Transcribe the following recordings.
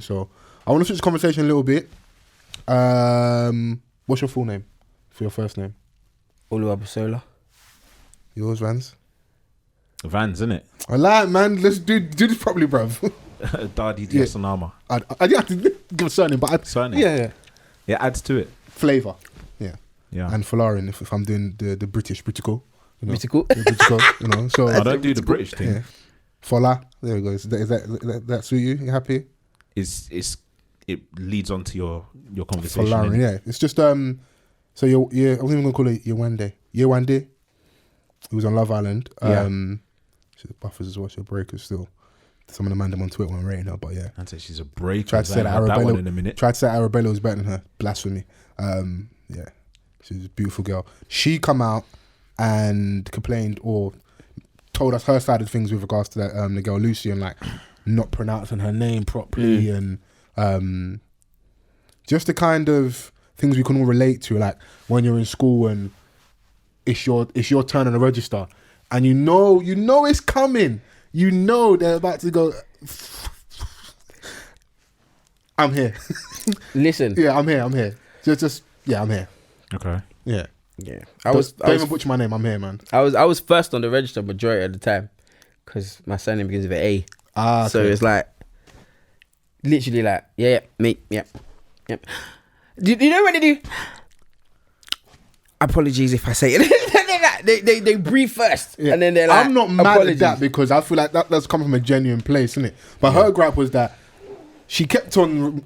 So I want to switch the conversation a little bit. What's your full name for your first name? Oluwabusola. Yours, Vans? Vans, innit? I like, man. Let's do this properly, bruv. Dadi Diasanama. I didn't have to give a surname, but Surname? Yeah. It adds to it. Flavour. Yeah. Yeah. And Folarin, if I'm doing the Britical. You know, Britical? Britical, you know. So I don't do the British thing. Yeah. Fola. There we go. Is that suit you? You happy? It leads on to your conversation. Folarin, yeah. It's just so I wasn't even gonna call it Yewande. Who was on Love Island. She's buffers as well. She's a breaker still. Some of the man on Twitter weren't rating her, but yeah. I'd say she's a breaker. Tried to say that that one in a minute. Tried to say Arabella was better than her. Blasphemy. Yeah. She's a beautiful girl. She come out and complained or told us her side of things with regards to that the girl Lucy and like not pronouncing her name properly and just the kind of things we can all relate to, like when you're in school and it's your turn on the register and you know it's coming. You know they're about to go. I'm here. Listen. Yeah, I'm here. Just I'm here. Okay. Yeah. I Don't was even butcher my name. I'm here, man. I was first on the register majority of the time because my surname begins with an A. Okay. So it's like literally like me, yep. Do you know what they do? Apologies if I say it. they breathe first, and then they're like, I'm not mad apologies. at that because I feel like that does come from a genuine place, isn't it? But her gripe was that she kept on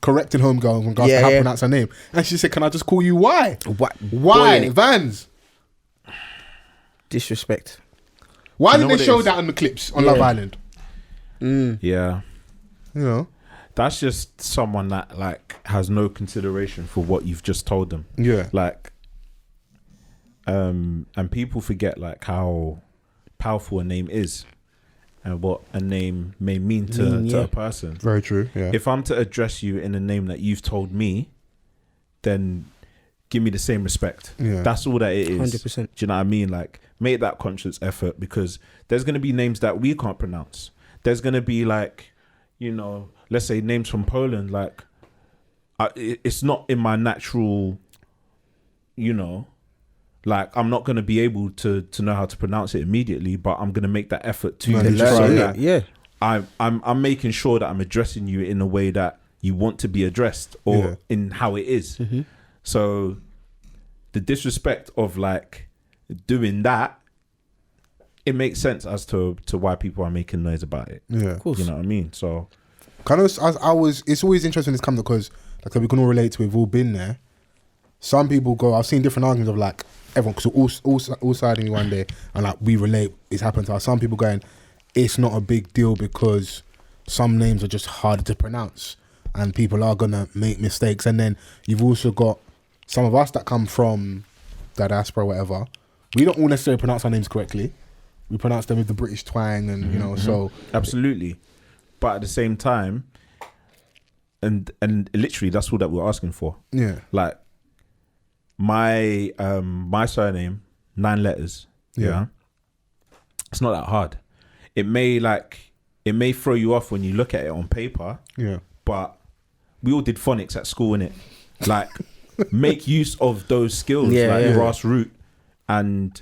correcting homegirl in regards to how to pronounce her name, and she said, "Can I just call you Y? Why Boy, Vans? Disrespect. Why You know did they what it show is? that on the clips on Love Island? Yeah. You know, That's just someone that like has no consideration for what you've just told them. yeah, Like, and people forget like how powerful a name is and what a name may mean to a person. very true. Yeah, If I'm to address you in a name that you've told me, then give me the same respect. Yeah. That's all that it is. 100%. Do you know what I mean? Like, make that conscious effort because there's going to be names that we can't pronounce. There's going to be like, you know, let's say names from Poland. Like, it's not in my natural, you know, like I'm not going to be able to know how to pronounce it immediately, but I'm going to make that effort to Man, so that Yeah. I'm making sure that I'm addressing you in a way that you want to be addressed or in how it is. Mm-hmm. So the disrespect of like doing that, it makes sense as to why people are making noise about it. yeah. Of course. You know what I mean? So Kind of, it's always interesting this comes because like we can all relate to it. We've all been there. Some people go. I've seen different arguments of like everyone because all siding me one day and like we relate. It's happened to us. Some people going, it's not a big deal because some names are just harder to pronounce and people are gonna make mistakes. And then you've also got some of us that come from the diaspora, or whatever. We don't all necessarily pronounce our names correctly. We pronounce them with the British twang, and you know. So absolutely, but at the same time, and literally that's all that we're asking for. yeah, Like my surname, 9 letters. Yeah. It's not that hard. It may throw you off when you look at it on paper. yeah, But we all did phonics at school, innit? Like, make use of those skills, grassroots, and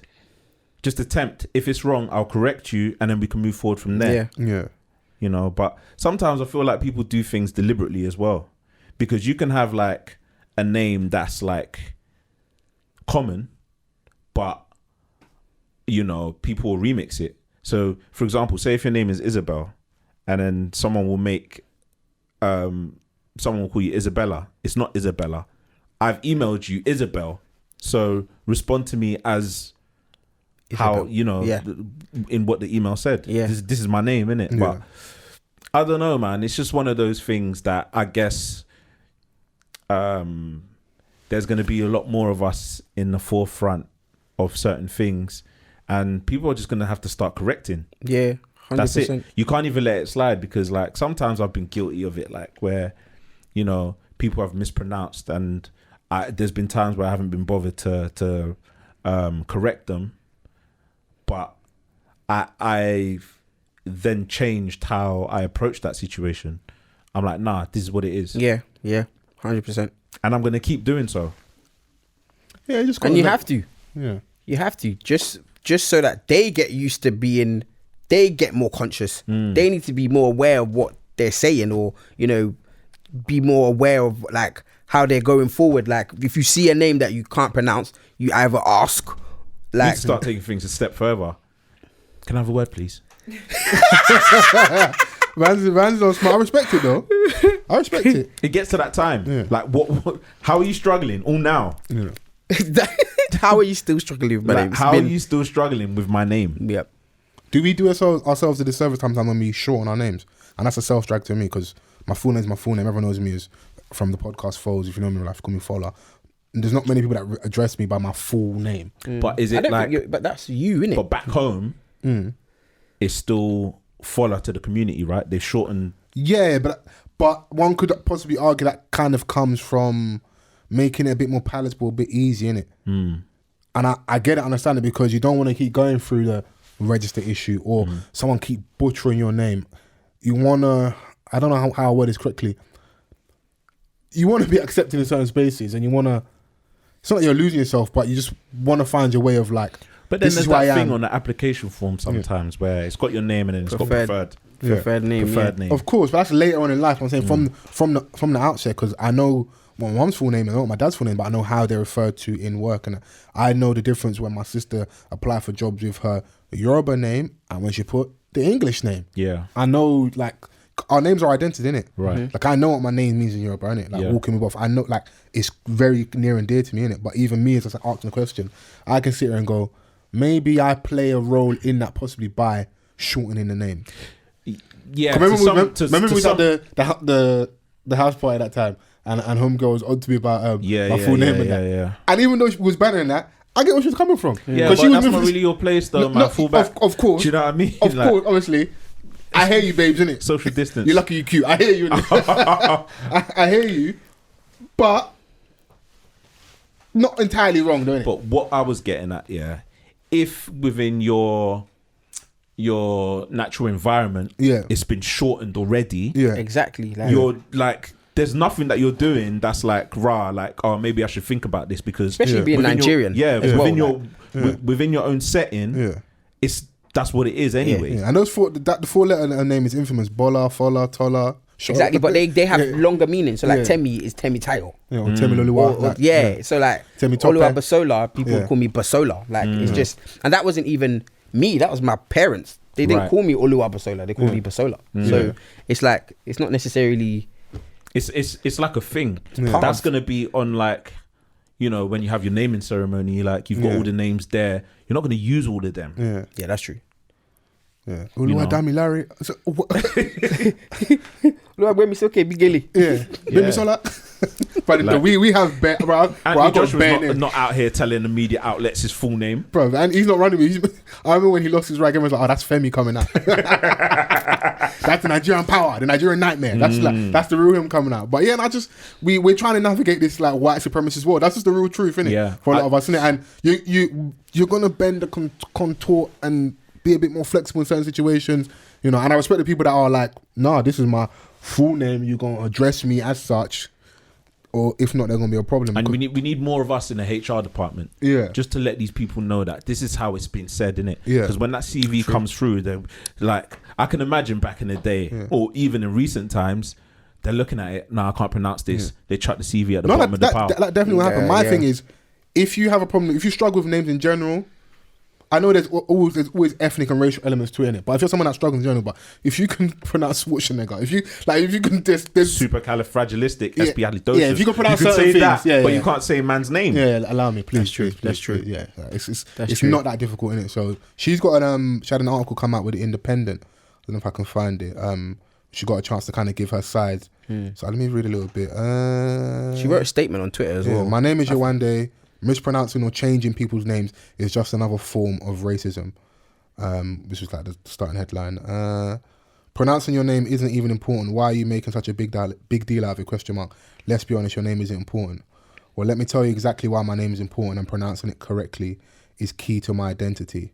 just attempt. If it's wrong, I'll correct you, and then we can move forward from there. yeah. You know, but sometimes I feel like people do things deliberately as well, because you can have like a name that's like common, but you know, people will remix it. So, for example, say if your name is Isabel, and then someone will make, someone will call you Isabella. It's not Isabella. I've emailed you Isabel, so respond to me as Isabel. how you know in what the email said. This is my name, innit? Yeah. But I don't know, man. It's just one of those things that I guess there's going to be a lot more of us in the forefront of certain things, and people are just going to have to start correcting. Yeah, 100%. That's it. You can't even let it slide because, like, sometimes I've been guilty of it, like where, you know, people have mispronounced, and there's been times where I haven't been bothered to correct them, but I've then changed how I approach that situation. I'm like, nah, this is what it is. Yeah, 100%. And I'm going to keep doing so. Yeah, you just And you have to. Yeah. You have to. Just so that they get used to being, they get more conscious. They need to be more aware of what they're saying, or, you know, be more aware of like how they're going forward. Like if you see a name that you can't pronounce, you either ask, You need like, to start taking things a step further. Can I have a word, please? Vans are smart. I respect it though. I respect it. It gets to that time. Yeah. Like, what? How are you struggling? All now. Yeah. how are you still struggling with my name? Like, how are you still struggling with my name? Yep. Do we do ourselves a disservice sometimes when we shorten our names? And that's a self-drag to me, because my full name's my full name. Everyone knows me as from the podcast Fols. If you know me in life, call me Fola. And there's not many people that address me by my full name. But is I it don't like? think but that's you, innit? But back home, it's still Fola to the community, right? They've shortened. Yeah, but one could possibly argue that kind of comes from making it a bit more palatable, a bit easy, innit? And I get it, understand it, because you don't want to keep going through the register issue or someone keep butchering your name. You want to, I don't know how I word this correctly. You want to be accepted in certain spaces, and you want to, it's not that you're losing yourself, but you just want to find your way of like, But then this there's is who I that thing am. on the application form sometimes where it's got your name and then it's got preferred name. name. Of course, but that's later on in life. I'm saying from the outset, because I know my mom's full name and I know my dad's full name, but I know how they're referred to in work, and I know the difference when my sister applied for jobs with her Yoruba name and when she put the English name. Yeah. I know, like, our names are identical, innit? Right. Like, I know what my name means in Yoruba, innit? Like, walking with both. I know, like, it's very near and dear to me, innit? But even me, as I asking the question, I can sit here and go, maybe I play a role in that possibly by shortening the name. Yeah. Remember we was at the house party at that time, and homegirl was on to me about my full name and that. Yeah. And even though she was bannering that, I get where she was coming from. Yeah, but she was that's with not this- really your place though, No, man. no, Fullback. of course. Do you know what I mean? Of Like, course, obviously. I hear you, babes, innit? social distance. You're lucky you cute. I hear you. I hear you. But not entirely wrong, though, innit? But what I was getting at, yeah, if within your natural environment, it's been shortened already. Yeah. Exactly. Like, You're like, there's nothing that you're doing that's like like, oh, maybe I should think about this, because especially being within Nigerian. within your own setting, that's what it is anyway. Yeah. And those the 4-letter name is infamous. Bola, Fola, Tola. Exactly, but they have longer meaning. So like Temi is Temi Tayo. You know, Temi Loluwa. Like, so like Temi Tope. Oluwa Basola, people call me Basola. Like it's just, and that wasn't even me. That was my parents. They didn't call me Oluwa Basola. They called me Basola. So it's like, it's not necessarily. It's like a thing that's gonna be on, like, you know, when you have your naming ceremony, like you've got all the names there. You're not gonna use all of them. Yeah, that's true. Yeah. Oluwa Dami Larry. So, Look, when me okay, big gilly. yeah. Baby Sola. But Like- we have bear, bro. I Anthony got Joshua's bear not out here telling the media outlets his full name. bro, and he's not running me. I remember when he lost his rag, everyone's like, "Oh, that's Femi coming out." That's the Nigerian power, the Nigerian nightmare. That's like, that's the real him coming out. But yeah, and I just we're trying to navigate this like white supremacist world. That's just the real truth, innit? Yeah. For a lot of us, innit? And you're gonna bend the contour and be a bit more flexible in certain situations, you know. And I respect the people that are like, "Nah, this is my full name. You're gonna address me as such." Or if not, there's gonna be a problem. And we need more of us in the HR department. Yeah. Just to let these people know that this is how it's been said, innit? Yeah. Because when that CV comes through, they're like, I can imagine back in the day, or even in recent times, they're looking at it. No, I can't pronounce this. They chuck the CV at the bottom of the pile. That definitely will happen. My thing is, if you have a problem, if you struggle with names in general, I know there's always ethnic and racial elements to it, innit? But if you're someone that struggles in general, but if you can pronounce Schwarzenegger, if you can, there's supercalifragilisticexpialidocious. Yeah, if you can pronounce say certain that, things, but you can't say man's name. Yeah, allow me, please. That's true. Yeah, it's true. not that difficult, innit? So she's got she had an article come out with the Independent. I don't know if I can find it. She got a chance to kind of give her side. So let me read a little bit. She wrote a statement on Twitter as well. My name is Yewande. Mispronouncing or changing people's names is just another form of racism. This was like the starting headline. Pronouncing your name isn't even important. Why are you making such a big deal out of it? Question mark. Let's be honest, your name isn't important. Well, let me tell you exactly why my name is important, and pronouncing it correctly is key to my identity.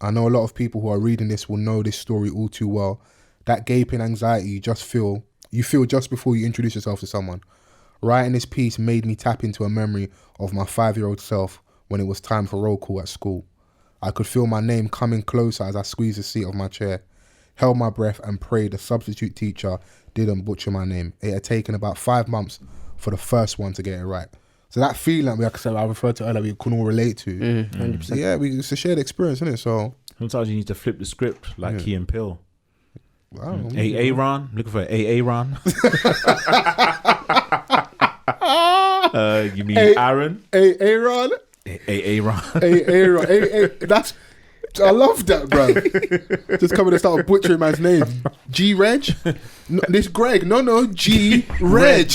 I know a lot of people who are reading this will know this story all too well. That gaping anxiety you just feel you feel just before you introduce yourself to someone. Writing this piece made me tap into a memory of my 5-year-old self when it was time for roll call at school. I could feel my name coming closer as I squeezed the seat of my chair, held my breath and prayed the substitute teacher didn't butcher my name. It had taken about 5 months for the first one to get it right. So that feeling, like I referred to earlier, we can all relate to. 100%. Yeah, it's a shared experience, isn't it? So Sometimes you need to flip the script like Key and Peele. wow. Ron, looking for Ron. You mean Aaron? Aaron. Ron. Aaron. That's. I love that, bro. Just coming to start butchering man's name. G Reg. No, this Greg. No. G Reg.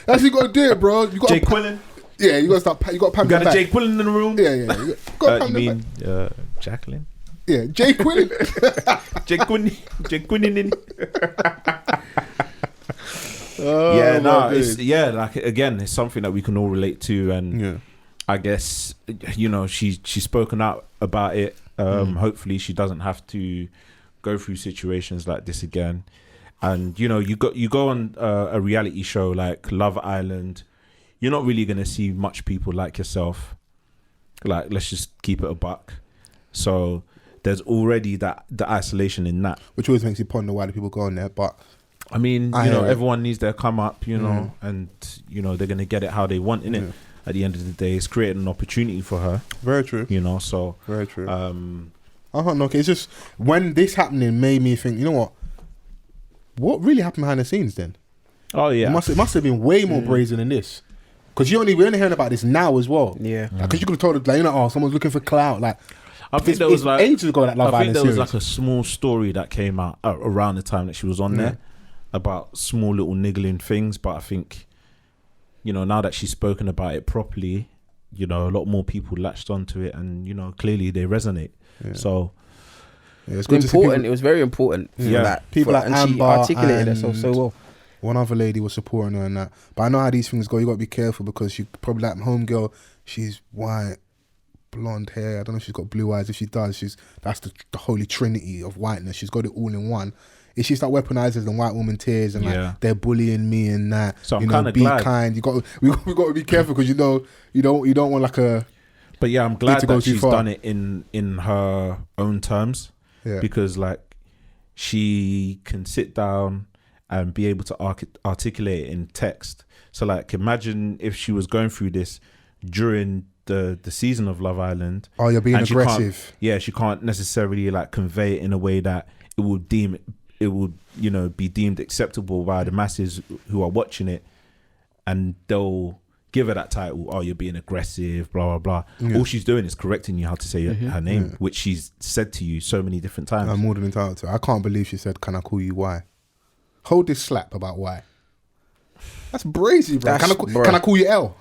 That's you gotta do it, bro. You got Jake Quillen. Yeah, you gotta start. You got to You got a Jake Quillen in the room. Yeah. You mean Jacqueline? Yeah, Jake Quillen. Jake Quillen. Oh, like again, it's something that we can all relate to, and I guess she's spoken out about it. Hopefully, she doesn't have to go through situations like this again. And you go on a reality show like Love Island, you're not really gonna see much people like yourself. Like, let's just keep it a buck. So there's already the isolation in that, which always makes you ponder why do people go on there. But I mean, everyone needs their come up, and they're gonna get it how they want, innit? At the end of the day, it's creating an opportunity for her. Very true. So very true. I don't know. Okay, it's just when this happening made me think. You know what really happened behind the scenes then? Oh yeah, it must have been way more brazen than this. Because we're only hearing about this now as well. Yeah. Because you could have told us, someone's looking for clout. Like, I think there was like ages ago that Love Island there was series. like a small story that came out around the time that she was on there about small little niggling things. But I think, now that she's spoken about it properly, a lot more people latched onto it, and clearly they resonate. Yeah. So it's good important. It was very important. People like and Amber she articulated it so well. One other lady was supporting her and that. But I know how these things go. You got to be careful because she probably like homegirl. She's white, blonde hair. I don't know if she's got blue eyes. If she does, that's the holy trinity of whiteness. She's got it all in one. If she start weaponizing the white woman tears and like they're bullying me and that, so I'm kind of glad. Kind. We got to be careful because you don't want like a. But yeah, I'm glad that she's done it in her own terms. Yeah. Because like she can sit down and be able to articulate it in text. So like, imagine if she was going through this during the season of Love Island. Oh, you're being aggressive. She can't necessarily like convey it in a way that it would be deemed acceptable by the masses who are watching it, and they'll give her that title. Oh, you're being aggressive, blah blah blah. All she's doing is correcting you how to say her name, which she's said to you so many different times. I'm more than entitled to. I can't believe she said, "Can I call you Y?" Hold this slap about why. That's brazy, bro. Can I call you L?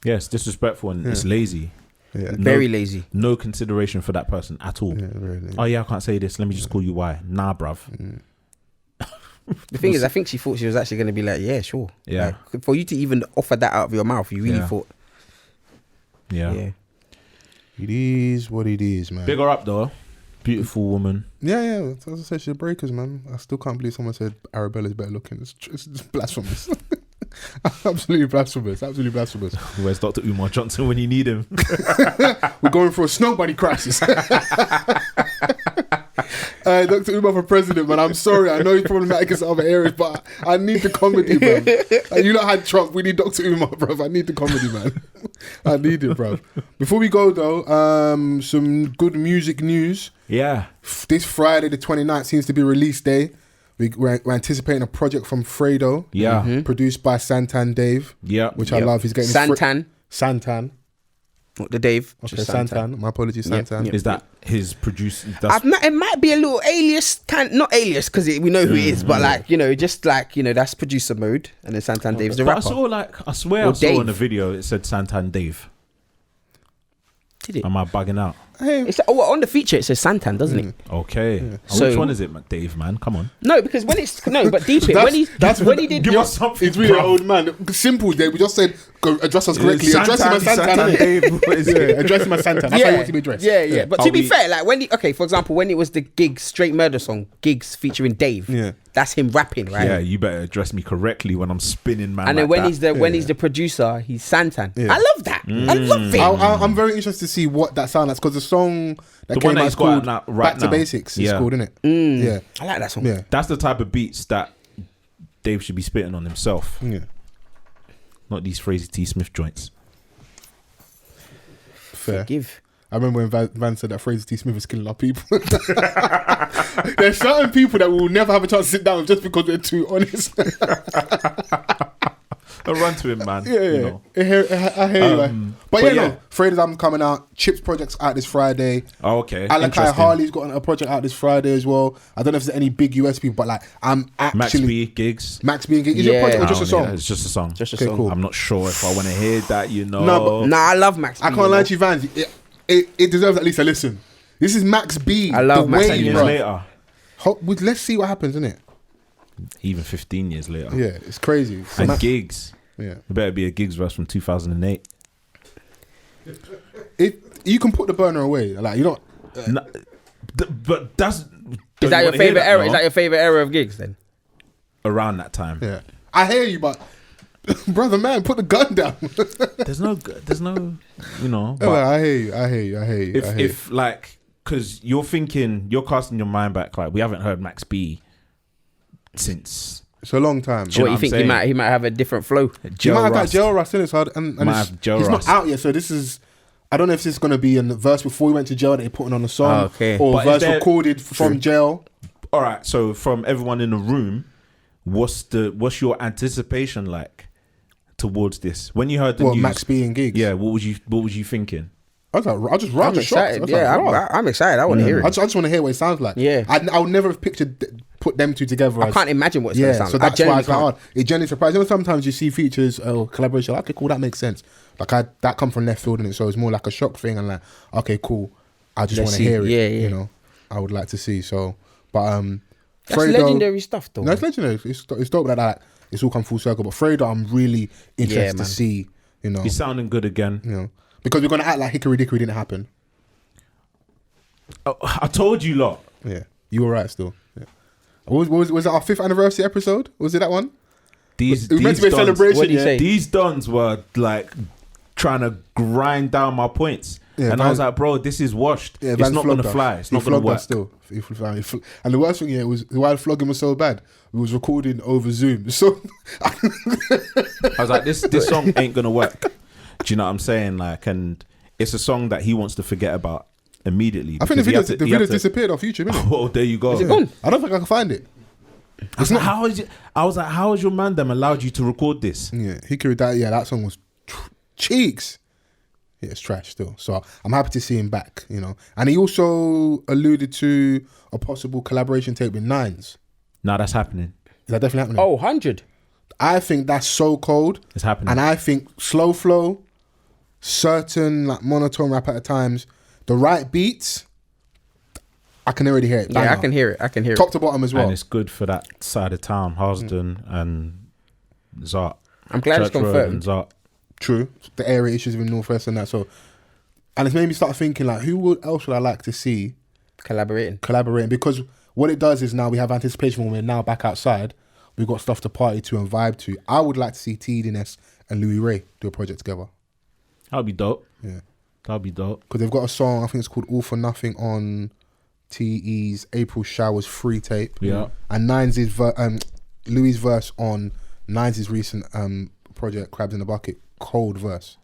Yes, disrespectful and it's lazy. Yeah. Very lazy. No consideration for that person at all. Yeah, very lazy. Oh yeah, I can't say this. Let me just call you Y. Nah, bruv. The thing is, I think she thought she was actually going to be like, yeah, sure. Yeah. Like, for you to even offer that out of your mouth, you really thought. Yeah. It is what it is, man. Big her up though. Beautiful woman. Yeah. As I said, she's breakers, man. I still can't believe someone said Arabella's better looking. It's blasphemous. Absolutely blasphemous. Where's Dr. Umar Johnson when you need him? We're going through a snowbody crisis. Dr. Umar for president, man. I'm sorry. I know he's problematic in other areas, but I need the comedy, bro. You lot had Trump. We need Dr. Umar, bro. I need the comedy, man. I need it, bro. Before we go, though, some good music news. Yeah. This Friday, the 29th, seems to be release day. We're anticipating a project from Fredo. Yeah. Produced by Santan Dave. Yeah. Which I love. He's getting Santan. Not the Dave. Okay, Santan. My apologies, Santan. Yep. Is that his producer? It might be a little alias, not alias because we know who it is, but that's producer mode, and then Santan Dave's the rapper. I swear I saw in the video it said Santan Dave. Did it? Am I bugging out? It's on the feature it says Santan, doesn't it? Okay. And So- which one is it, Dave? Man, come on. No, because when it's but deep it when he did Give us something. It's really bro. old man. Simple, Dave. We just said go address us correctly. Address him as Santan. innit? Dave. What is Yeah, it? address him as Santan. That's how you want to be addressed. Yeah. But Are to be we- fair, like for example, when it was the Gigs Straight Murder song, Gigs featuring Dave, Yeah. that's him rapping, right? Yeah, you better address me correctly when I'm spinning, man. And then like when that. he's the producer, he's Santan. Yeah. I love that. I love it. I'm very interested to see what that sounds like because the song that The came one that out he's is got called out right Back to now. Basics. It's Yeah. called, isn't it? Yeah. I like that song. Yeah. That's the type of beats that Dave should be spitting on himself, Yeah. not these Fraser T. Smith joints. Fair. Give. I remember when Van said that Fraser T. Smith is killing our people. There's certain people that will never have a chance to sit down with just because they're too honest. A run to him, man. Yeah, You know. I hear you. Man. But but yeah, yeah. no. Fredo's album coming out. Chip's project's out this Friday. Oh, okay. Alakai Interesting. Harley's got a project out this Friday as well. I don't know if there's any big US people, but like I'm actually Max B, Gigs. Max being is it a Yeah. project or I just a don't know, song? It's just a song. Just a Okay, song. cool. I'm not sure if I want to hear that, you know. No, but- Nah, I love Max. I B, can't lie you to you, Vans. It deserves at least a listen. This is Max B. I love the Max way, 10 B, years bro. later. Let's see what happens, innit? Even 15 years later. Yeah, it's crazy. So And Max- Gigs. yeah. There better be a Gigs verse from 2008. You can put the burner away. Like you don't. No, but that's... Is don't that you your wanna hear favorite era? no? Is that your favorite era of Gigs then? Around that time. Yeah, I hear you, but brother, man, put the gun down. There's no, you know. Oh, But I hear you. if like, because you're casting your mind back, like we haven't heard Max B since it's a long time. Do you know What you what think I'm he saying? might have a different flow? You Joe might have got Russ. Joe Russ in it, so and Might it's, have Joe it's Russ. not out yet. So this is. I don't know if this is going to be in the verse before we went to jail that they're putting on the song, Okay. or But verse is there- recorded from jail. All right, so from everyone in the room, what's your anticipation like towards this? When you heard the What news, Max B and Gigs? yeah, what was you thinking? I was like, I just ran I'm the shots. I excited. was Yeah, like, "Rah." I'm excited. I want to hear it. I just want to hear what it sounds like. Yeah. I would never have put them two together. I can't imagine what it's Yeah, going to sound so like. that's why it's like hard. It genuinely surprised. You know, sometimes you see features or collaboration. Like, okay, cool, that makes sense. Like that come from left field, and so it's more like a shock thing. And like, okay, cool. I just Let's want to see. hear it. Yeah. You know, I would like to see. So, but That's Fredo- legendary stuff, though. No, it's legendary. It's dope like that. It's all come full circle. But Fredo, I'm really interested to man. see. You know, He's sounding good again. you know, because we're gonna act like Hickory Dickory didn't happen. Oh, I told you lot. Yeah, you were right still. Yeah. Was it our 5th anniversary episode? Was it that one? These It was meant to be a dons- celebration. What did he yeah. say? These dons were like trying to grind down my points, Yeah, and I was Van- like, bro, this is washed. Yeah, it's Vans not gonna flogged us. fly. It's He not gonna flogged work. us still. And the worst thing, yeah, was while flogging was so bad, we was recording over Zoom. So I was like, this song ain't gonna work. Do you know what I'm saying? Like, and it's a song that he wants to forget about immediately. I think the because he video had to- disappeared off YouTube. Innit? Oh, there you go. Is it gone? I don't think I can find it. I was like, how has your man them allowed you to record this? Yeah, Hickory, that song was cheeks. Yeah, it's trash still. So I'm happy to see him back. You know, and he also alluded to a possible collaboration tape with Nines. Nah, that's happening. Is that definitely happening? Oh, 100. I think that's so cold. It's happening. And I think slow flow, certain like monotone rap at times, the right beats, I can already hear it. Yeah, I Banger. can hear it. I can hear Top it. to bottom as well. And it's good for that side of town, Harsden and Zart. I'm glad it's Church Road and confirmed. Zart. True. The area issues with Northwest and that. So, and it's made me start thinking like, else would I like to see collaborating? Because what it does is now we have anticipation when we're now back outside. We've got stuff to party to and vibe to. I would like to see TDNS and Louis Ray do a project together. That'd be dope. Yeah. That'd be dope. Because they've got a song, I think it's called All for Nothing on TE's April Showers free tape. Yeah. And Louis' verse on Nines' recent project Crabs in the Bucket, cold verse.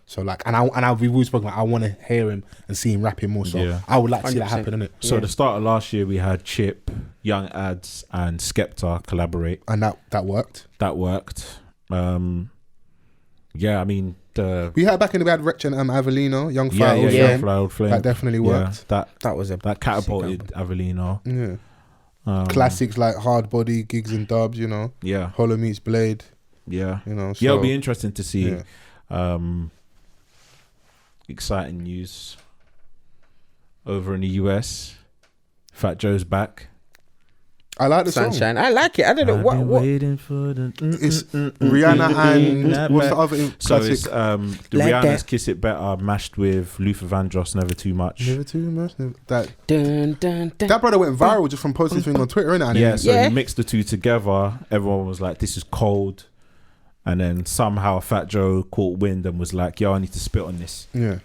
So like, we've always spoken like, I want to hear him and see him rapping more. So Yeah. I would like to see that 100%. happen, innit? So the start of last year, we had Chip, Young Ads, and Skepta collaborate. And that worked. That worked. Yeah, I mean, We had back in the we had Wretch and Avellino, Young yeah, Fire. yeah, Flame. Fly Old Flame. That definitely worked. Yeah, That was a that catapulted Avellino. Yeah. Classics like Hard Body, Gigs and Dubs, you know. Yeah, Hollow Meets Blade, yeah, you know. So, yeah. It'll be interesting to see. yeah. Exciting news. over in the US. Fat Joe's back. I like the song. Sunshine. I like it. I don't know what. Waiting for the It's Rihanna and what's the other so classic? it's the Like Rihanna's that. Kiss It Better mashed with Luther Vandross, Never Too Much. Never too much. That Dun, dun, dun. that brother went viral just from posting something on Twitter, innit? And Yeah, then- so Yeah. he mixed the two together. Everyone was like, "This is cold," and then somehow Fat Joe caught wind and was like, "Yo, I need to spit on this." yeah.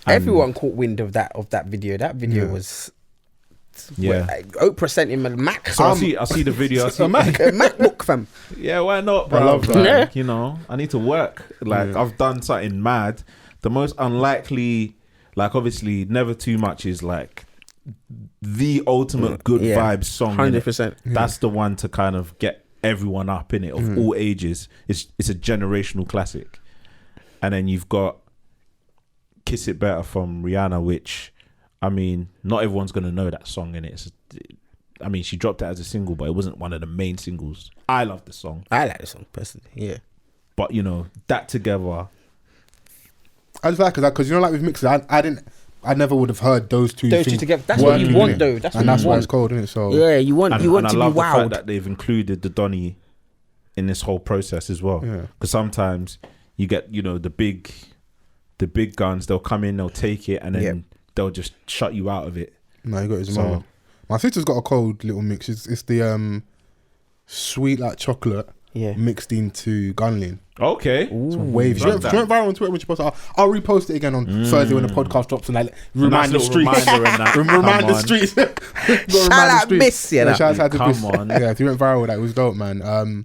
And- Everyone caught wind of that video. That video Yeah. was. Yeah. Oprah sent him a Mac. So I see the video. I see, a MacBook, fam. yeah, why not, bro? I love that. Yeah. You know, I need to work. Like Yeah. I've done something mad. The most unlikely, like obviously, Never Too Much is like the ultimate good Yeah. vibes song. 100%. innit? That's the one to kind of get everyone up in it of all ages. It's a generational classic. And then you've got Kiss It Better from Rihanna, which, I mean, not everyone's gonna know that song in it. I mean, she dropped it as a single, but it wasn't one of the main singles. I love the song, I like the song personally. Yeah. but you know that together, I just like it because you know, like with mixes, I never would have heard those two. Those two things together. That's what you working, want, innit? though. That's and what that's you why want. it's cold, isn't it? So Yeah, you want and to I be love the fact wowed. that they've included the Donny in this whole process as well. Yeah. Because sometimes you get, you know, the big guns. They'll come in, they'll take it, and then Yep. they'll just shut you out of it. No, you got his So- mama. My sister's got a cold little mix. It's the sweet like chocolate Yeah. mixed into gunling. Okay. It's wavy. She love went, that. she went viral on Twitter when she posted. I'll repost it again on Thursday when the podcast drops and like remind the Nice streets. little reminder and that. Remind Come the on. streets. Shout out Miss, yeah. Shout out to Come Miss. on. Yeah, if you went viral with that, it was dope, man.